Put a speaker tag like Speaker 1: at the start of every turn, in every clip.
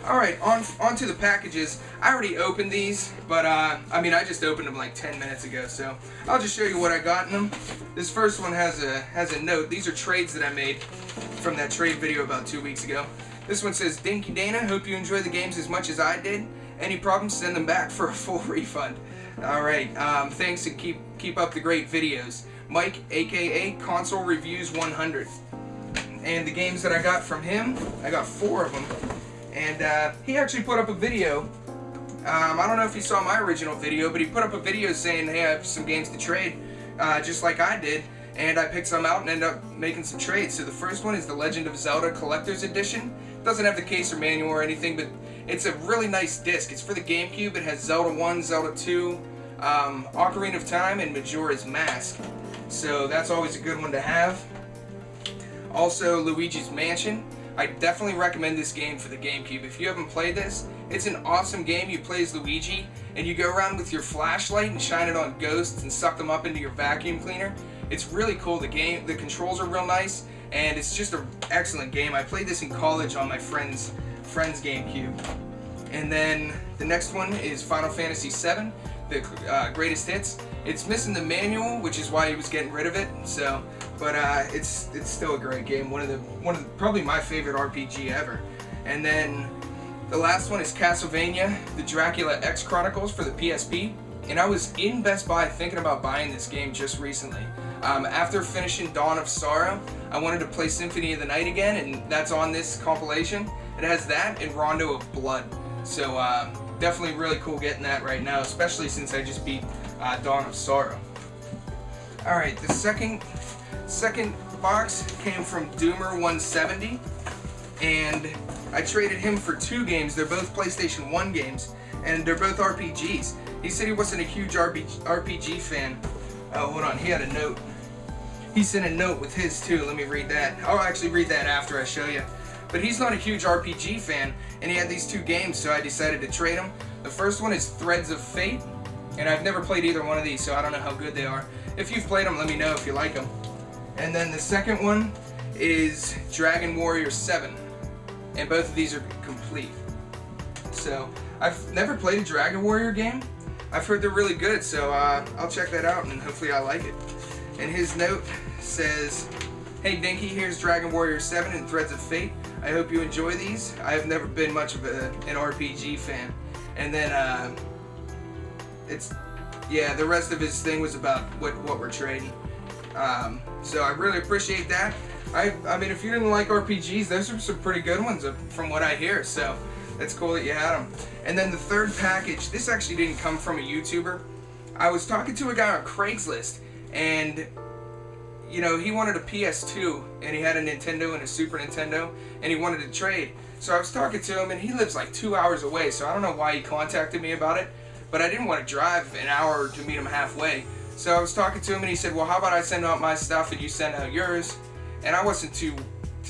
Speaker 1: Alright, on to the packages. I already opened these, but I mean, I just opened them like 10 minutes ago, so I'll just show you what I got in them. This first one has a note. These are trades that I made from that trade video about 2 weeks ago. This one says, Dinky Dana, hope you enjoy the games as much as I did. Any problems, send them back for a full refund. Alright, thanks and keep up the great videos. Mike, aka Console Reviews 100. And the games that I got from him, I got 4 of them. And he actually put up a video. I don't know if he saw my original video, but he put up a video saying, hey, I have some games to trade, just like I did. And I picked some out and ended up making some trades. So the first one is the Legend of Zelda Collector's Edition. It doesn't have the case or manual or anything, but it's a really nice disc. It's for the GameCube. It has Zelda 1, Zelda 2, Ocarina of Time, and Majora's Mask. So that's always a good one to have. Also, Luigi's Mansion. I definitely recommend this game for the GameCube. If you haven't played this, it's an awesome game. You play as Luigi, and you go around with your flashlight and shine it on ghosts and suck them up into your vacuum cleaner. It's really cool. The controls are real nice, and it's just an excellent game. I played this in college on my friend's GameCube. And then the next one is Final Fantasy VII, the greatest hits. It's missing the manual, which is why he was getting rid of it. So, but it's still a great game. One of the probably my favorite RPG ever. And then the last one is Castlevania, the Dracula X Chronicles for the PSP. And I was in Best Buy thinking about buying this game just recently. After finishing Dawn of Sorrow, I wanted to play Symphony of the Night again, and that's on this compilation. It has that and Rondo of Blood. So definitely really cool getting that right now, especially since I just beat Dawn of Sorrow. Alright, the second box came from Doomer170, and I traded him for 2 games. They're both PlayStation 1 games, and they're both RPGs. He said he wasn't a huge RPG fan. Oh, hold on, he had a note. He sent a note with his too. Let me read that. I'll actually read that after I show you. But he's not a huge RPG fan, and he had these 2 games, so I decided to trade them. The first one is Threads of Fate, and I've never played either one of these, so I don't know how good they are. If you've played them, let me know if you like them. And then the second one is Dragon Warrior 7, and both of these are complete. So I've never played a Dragon Warrior game. I've heard they're really good, so I'll check that out and hopefully I like it. And his note says, hey Dinky, here's Dragon Warrior 7 and Threads of Fate. I hope you enjoy these. I have never been much of an RPG fan. And then the rest of his thing was about what we're trading. So I really appreciate that. I mean, if you didn't like RPGs, those are some pretty good ones from what I hear. So that's cool that you had them. And then the third package, this actually didn't come from a YouTuber. I was talking to a guy on Craigslist, and you know, he wanted a PS2, and he had a Nintendo and a Super Nintendo, and he wanted to trade. So I was talking to him, and he lives like 2 hours away, so I don't know why he contacted me about it, but I didn't want to drive an hour to meet him halfway. So I was talking to him, and he said, well, how about I send out my stuff and you send out yours? And I wasn't too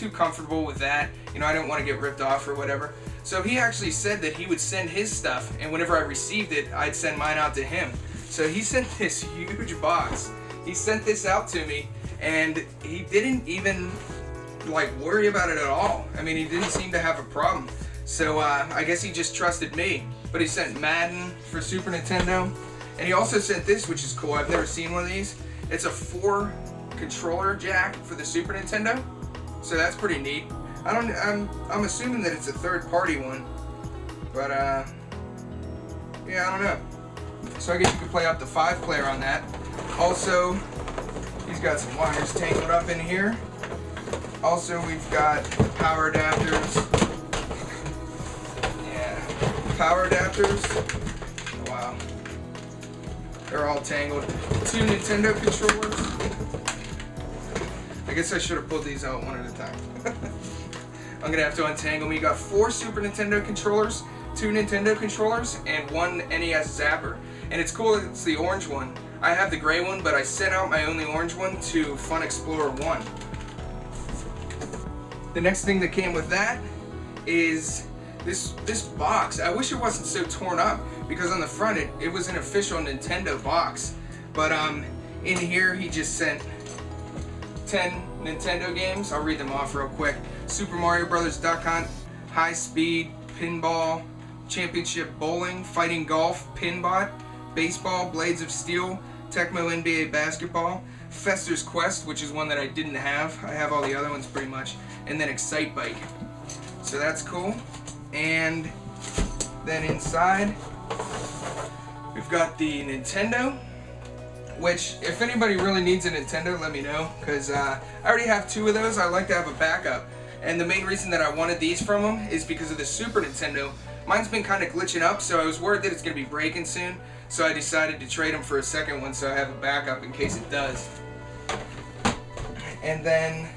Speaker 1: comfortable with that. You know, I didn't want to get ripped off or whatever. So he actually said that he would send his stuff, and whenever I received it, I'd send mine out to him. So he sent this huge box. He sent this out to me, and he didn't even like worry about it at all. I mean, he didn't seem to have a problem. So I guess he just trusted me. But he sent Madden for Super Nintendo, and he also sent this, which is cool. I've never seen one of these. It's a 4 controller jack for the Super Nintendo, so that's pretty neat. I'm assuming that it's a third-party one, but yeah, I don't know. So I guess you could play up to 5-player on that. Also, he's got some wires tangled up in here. Also, we've got power adapters. Yeah, power adapters. Wow. They're all tangled. 2 Nintendo controllers. I guess I should have pulled these out one at a time. I'm gonna have to untangle them. You got 4 Super Nintendo controllers, 2 Nintendo controllers, and 1 NES Zapper. And it's cool that it's the orange one. I have the gray one, but I sent out my only orange one to Fun Explorer 1. The next thing that came with that is this box. I wish it wasn't so torn up, because on the front it was an official Nintendo box. But in here he just sent 10 Nintendo games. I'll read them off real quick. Super Mario Brothers Duck Hunt, High Speed, Pinball, Championship Bowling, Fighting Golf, Pinbot, Baseball, Blades of Steel, Tecmo NBA Basketball, Fester's Quest, which is one that I didn't have. I have all the other ones pretty much. And then Excitebike. So that's cool. And then inside, we've got the Nintendo, which if anybody really needs a Nintendo, let me know, because I already have 2 of those. I like to have a backup. And the main reason that I wanted these from them is because of the Super Nintendo. Mine's been kind of glitching up, so I was worried that it's going to be breaking soon. So I decided to trade them for a second one so I have a backup in case it does. And then,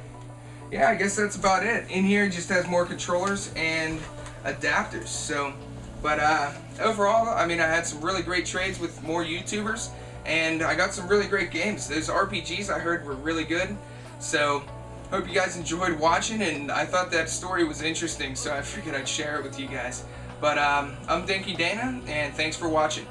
Speaker 1: yeah, I guess that's about it. In here it just has more controllers and adapters. So, but overall, I mean, I had some really great trades with more YouTubers, and I got some really great games. Those RPGs I heard were really good. So, hope you guys enjoyed watching, and I thought that story was interesting, so I figured I'd share it with you guys. But I'm Dinky Dana, and thanks for watching.